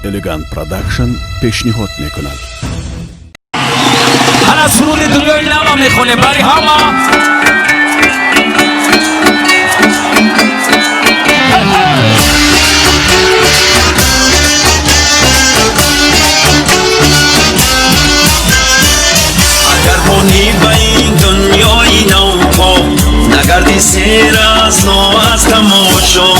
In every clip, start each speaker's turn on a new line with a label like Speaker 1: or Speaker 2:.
Speaker 1: Elegant Production پیشنهاد میکنند.
Speaker 2: هر سرود دنیای نما میخونه برای همه.
Speaker 3: اگر بانی به این دنیای نو پا نگردی سیر از نو از تماشا،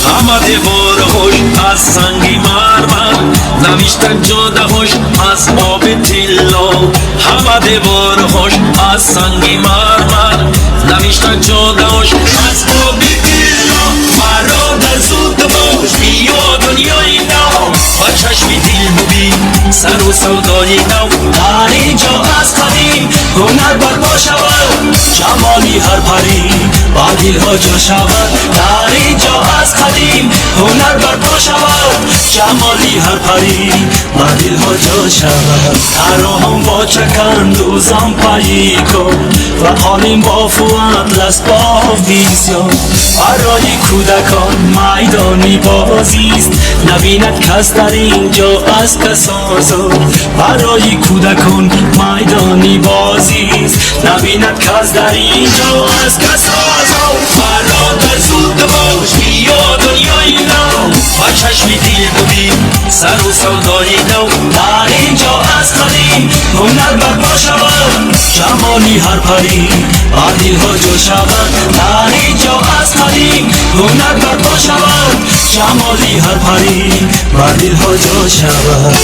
Speaker 3: همه دیوار خوش از سنگی مرمر، نوشتن جاده خوش از آب تیلا. همه دیوار خوش از سنگی مرمر، نوشتن جاده خوش از آب تیلا. برادر زود باش بیا دنیای نو، با چشم دل ببین سر و سودای نو. در اینجا از قدیم هنر برپا شود، جمالی هر پری با دلها جا شود. در اینجا از قدیم هنر برپا شود، جمالی هر پری با دلها جا شود. ترام با چکند و زنپایی کن و حالیم با فواد لست با ویزیون. برای کودکان میدانی بازیست، نبیند کس در اینجا از کسازو. برای کودکان میدانی بازیست، نبیند کس در اینجا از کسازو. برادر زود باش بیا دنیای نو، با چشم دل ببین سر و سودای نو. در اینجا از قدیم هنر برپا شود، جمالی هر پری با دلها جا شود. در اینجا از قدیم هنر برپا شود، جمالی هر پری با دلها جا شود.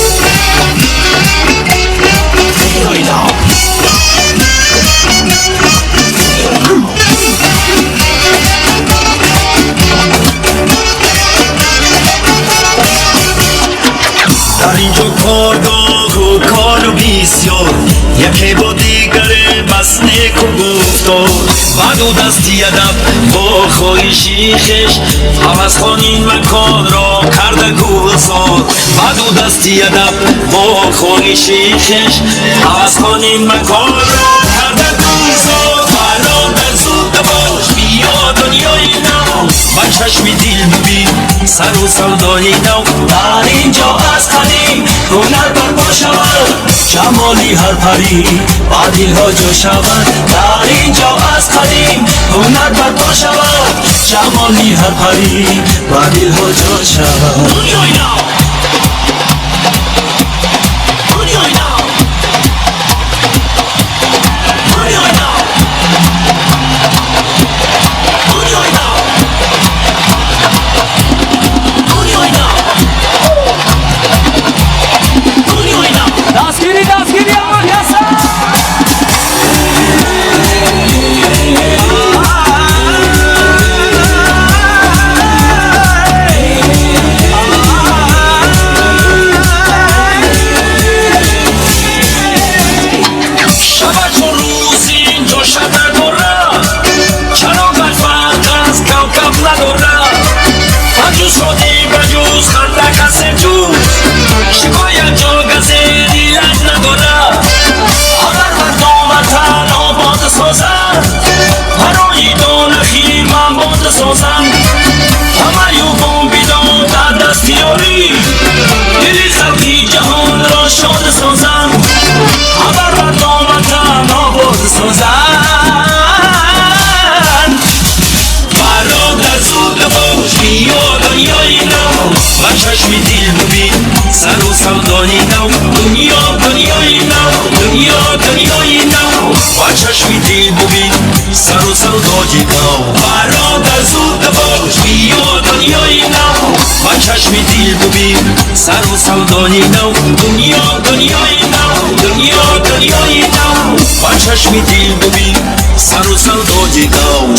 Speaker 3: در اینجا کارگاه و کار بسیار، یکی با دیگره بس نیک و گفتار. بعد و دستی ادب با خواهشی خش، عوض کن این مکان را کرده گلزار. بعد و دستی ادب با خواهشی خش، عوض کن این مکان را کرده گلزار. برادر زود باش بیا دنیای نو، با چشم دل ببین سر و سودای نو. در اینجا از قدیم هنر برپا شود، جمالی هر پری با دلها جا شود. در اینجا از قدیم هنر برپا شود، جمالی هر پری با دلها جا شود. دنیای نو، دنیای نو، دنیای نو، دنیای نو، دنیای نو، دنیای نو.
Speaker 2: دستگیری اما کسا
Speaker 3: شب چون روز اینجا شب ندارد، چرا بدبخت از کوکب ندارد. بجوز شدی بجوز خنده کسی جوز، شکایت جا گزیدی لج ندارد. اگر مردم وطن آباد سازند، برای دانه خیمه باد سازند. همه یوگون بیدان در دستیاری، دل خلقی جهان را شاد سازند. اگر مردم وطن آباد سازند، برادر زود باش بیا دنیای نو، با چشم دل ببین سر و سودای نو. دنیا دنیای نو، دنیا دنیای نو، با چشم دل ببین سر و سودای نو. برادر زود باش بیا دنیای نو، با چشم دل ببین سر و سودای نو. دنیا دنیای نو، دنیا دنیای نو، با چشم دل ببین سر و سودای نو.